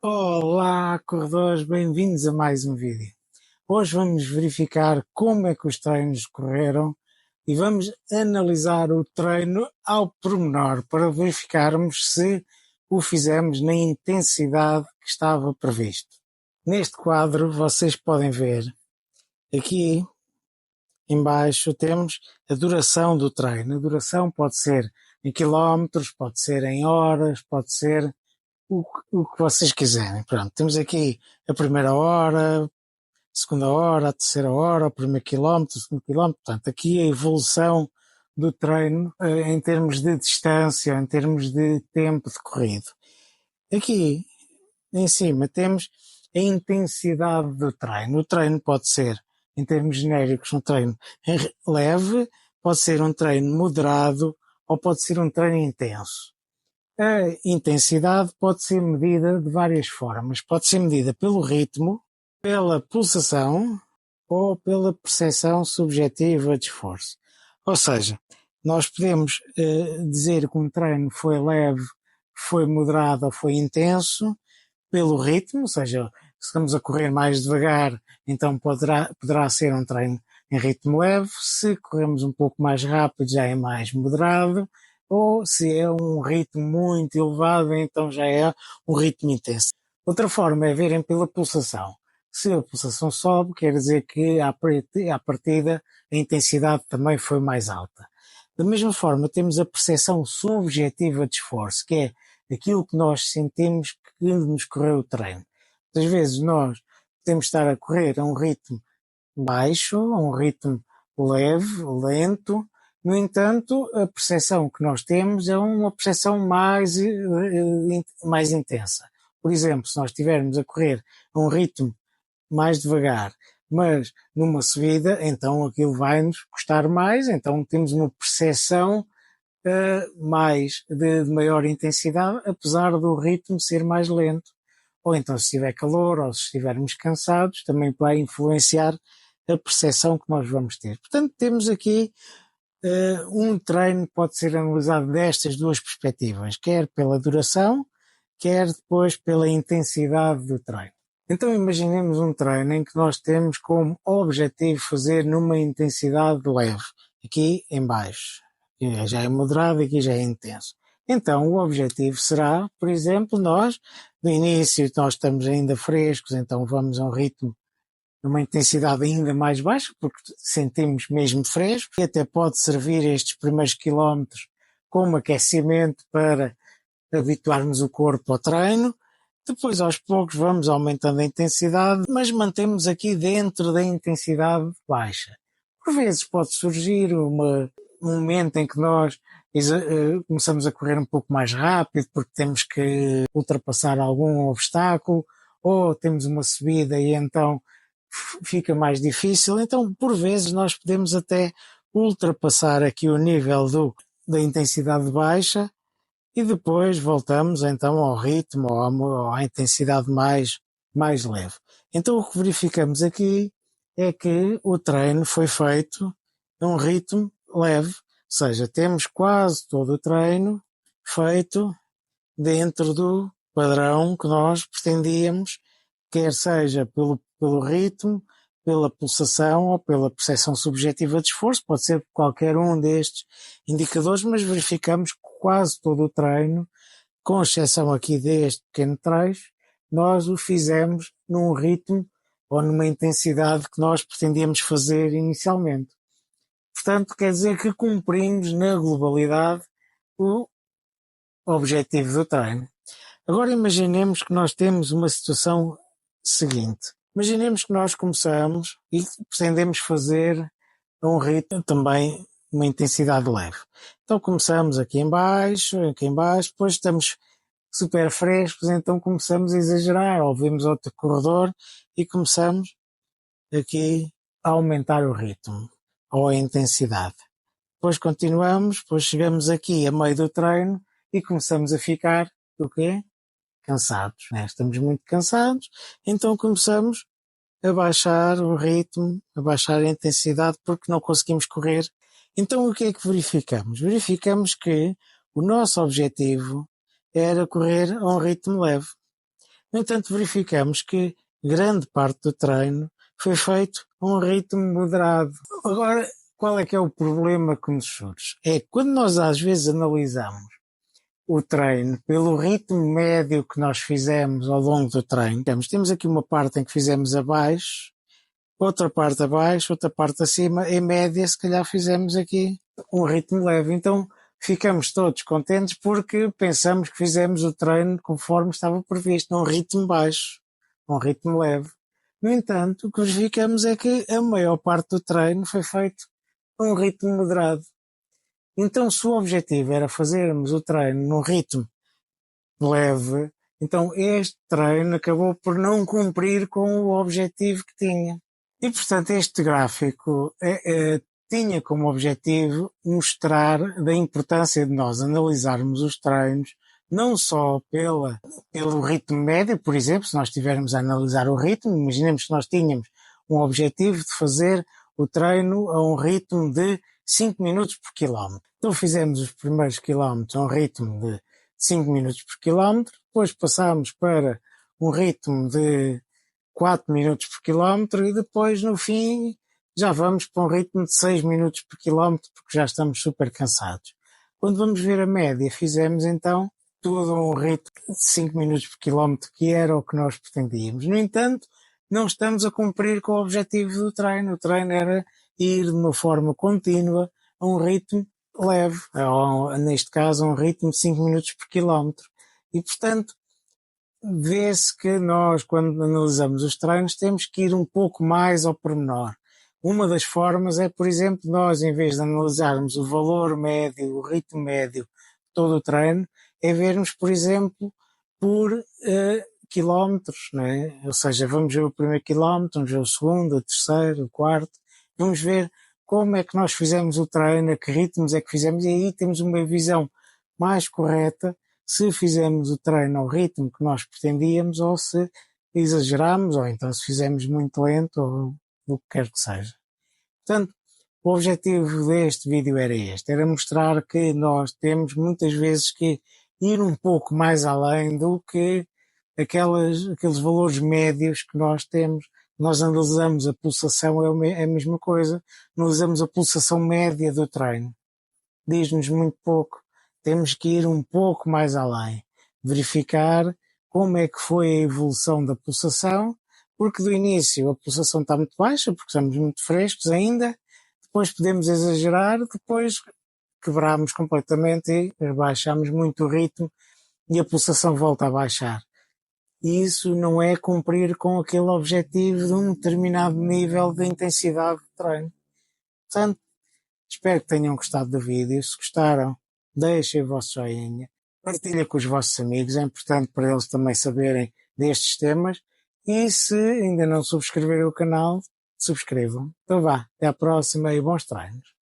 Olá, corredores, bem-vindos a mais um vídeo. Hoje vamos verificar como é que os treinos correram e vamos analisar o treino ao pormenor para verificarmos se o fizemos na intensidade que estava previsto. Neste quadro vocês podem ver, aqui em baixo temos a duração do treino. A duração pode ser em quilómetros, pode ser em horas, pode ser o que vocês quiserem. Pronto, temos aqui a primeira hora, a segunda hora, a terceira hora, o primeiro quilómetro, o segundo quilómetro. Portanto, aqui a evolução do treino em termos de distância, em termos de tempo decorrido. Aqui em cima temos a intensidade do treino. O treino pode ser, em termos genéricos, um treino leve, pode ser um treino moderado ou pode ser um treino intenso. A intensidade pode ser medida de várias formas. Pode ser medida pelo ritmo, pela pulsação ou pela percepção subjetiva de esforço. Ou seja, nós podemos dizer que um treino foi leve, foi moderado ou foi intenso pelo ritmo, ou seja, se estamos a correr mais devagar, então poderá ser um treino em ritmo leve. Se corremos um pouco mais rápido, já é mais moderado. Ou se é um ritmo muito elevado, então já é um ritmo intenso. Outra forma é verem pela pulsação. Se a pulsação sobe, quer dizer que à partida a intensidade também foi mais alta. Da mesma forma, temos a percepção subjetiva de esforço, que é aquilo que nós sentimos que nos correu o treino. Às vezes nós podemos estar a correr a um ritmo baixo, a um ritmo leve, lento. No entanto, a percepção que nós temos é uma percepção mais intensa. Por exemplo, se nós estivermos a correr a um ritmo mais devagar, mas numa subida, então aquilo vai-nos custar mais, então temos uma percepção de maior intensidade, apesar do ritmo ser mais lento. Ou então, se estiver calor ou se estivermos cansados, também vai influenciar a percepção que nós vamos ter. Portanto, temos aqui um treino pode ser analisado destas duas perspectivas, quer pela duração, quer depois pela intensidade do treino. Então imaginemos um treino em que nós temos como objetivo fazer numa intensidade leve, aqui em baixo, aqui já é moderado, aqui já é intenso. Então o objetivo será, por exemplo, nós, no início nós estamos ainda frescos, então vamos a um ritmo numa intensidade ainda mais baixa, porque sentimos mesmo fresco, e até pode servir estes primeiros quilómetros como aquecimento para habituarmos o corpo ao treino. Depois, aos poucos, vamos aumentando a intensidade, mas mantemos aqui dentro da intensidade baixa. Por vezes pode surgir um momento em que nós começamos a correr um pouco mais rápido, porque temos que ultrapassar algum obstáculo, ou temos uma subida e então fica mais difícil. Então, por vezes, nós podemos até ultrapassar aqui o nível da intensidade baixa e depois voltamos então ao ritmo ou à intensidade mais leve. Então, o que verificamos aqui é que o treino foi feito a um ritmo leve, ou seja, temos quase todo o treino feito dentro do padrão que nós pretendíamos, quer seja pelo ritmo, pela pulsação ou pela percepção subjetiva de esforço, pode ser qualquer um destes indicadores, mas verificamos que quase todo o treino, com exceção aqui deste pequeno trecho, nós o fizemos num ritmo ou numa intensidade que nós pretendíamos fazer inicialmente. Portanto, quer dizer que cumprimos na globalidade o objetivo do treino. Agora imaginemos que nós temos uma situação seguinte. Imaginemos que nós começamos e pretendemos fazer a um ritmo também uma intensidade leve. Então começamos aqui em baixo, depois estamos super frescos, então começamos a exagerar, ou vemos outro corredor e começamos aqui a aumentar o ritmo ou a intensidade. Depois continuamos, depois chegamos aqui a meio do treino e começamos a ficar, o quê? Cansados, né? Estamos muito cansados, então começamos a baixar o ritmo, a baixar a intensidade porque não conseguimos correr. Então o que é que verificamos? Verificamos que o nosso objetivo era correr a um ritmo leve. No entanto, verificamos que grande parte do treino foi feito a um ritmo moderado. Agora, qual é que é o problema que nos surge? É que quando nós às vezes analisamos o treino pelo ritmo médio que nós fizemos ao longo do treino, temos aqui uma parte em que fizemos abaixo, outra parte abaixo, outra parte acima, em média se calhar fizemos aqui um ritmo leve. Então ficamos todos contentes porque pensamos que fizemos o treino conforme estava previsto, num ritmo baixo, num ritmo leve. No entanto, o que verificamos é que a maior parte do treino foi feito a um ritmo moderado. Então, se o objetivo era fazermos o treino num ritmo leve, então este treino acabou por não cumprir com o objetivo que tinha. E, portanto, este gráfico tinha como objetivo mostrar da importância de nós analisarmos os treinos não só pelo ritmo médio, por exemplo, se nós estivermos a analisar o ritmo, imaginemos que nós tínhamos um objetivo de fazer o treino a um ritmo de 5 minutos por quilómetro. Então fizemos os primeiros quilómetros a um ritmo de 5 minutos por quilómetro, depois passámos para um ritmo de 4 minutos por quilómetro e depois no fim já vamos para um ritmo de 6 minutos por quilómetro porque já estamos super cansados. Quando vamos ver a média, fizemos então todo um ritmo de 5 minutos por quilómetro que era o que nós pretendíamos. No entanto, não estamos a cumprir com o objetivo do treino. O treino era ir de uma forma contínua a um ritmo leve, ou, neste caso a um ritmo de 5 minutos por quilómetro. E portanto, vê-se que nós, quando analisamos os treinos, temos que ir um pouco mais ao pormenor. Uma das formas é, por exemplo, nós, em vez de analisarmos o valor médio, o ritmo médio de todo o treino, é vermos, por exemplo, por quilómetros, não é? Ou seja, vamos ver o primeiro quilómetro, vamos ver o segundo, o terceiro, o quarto, vamos ver como é que nós fizemos o treino, a que ritmos é que fizemos, e aí temos uma visão mais correta se fizemos o treino ao ritmo que nós pretendíamos ou se exageramos, ou então se fizemos muito lento, ou o que quer que seja. Portanto, o objetivo deste vídeo era este, era mostrar que nós temos muitas vezes que ir um pouco mais além do que aqueles valores médios que nós temos. Nós analisamos a pulsação, é a mesma coisa, analisamos a pulsação média do treino. Diz-nos muito pouco. Temos que ir um pouco mais além, verificar como é que foi a evolução da pulsação, porque do início a pulsação está muito baixa, porque estamos muito frescos ainda, depois podemos exagerar, depois quebramos completamente e baixamos muito o ritmo e a pulsação volta a baixar. E isso não é cumprir com aquele objetivo de um determinado nível de intensidade de treino. Portanto, espero que tenham gostado do vídeo. Se gostaram, deixem o vosso joinha, partilhem com os vossos amigos, é importante para eles também saberem destes temas. E se ainda não subscreveram o canal, subscrevam. Então vá, até à próxima e bons treinos.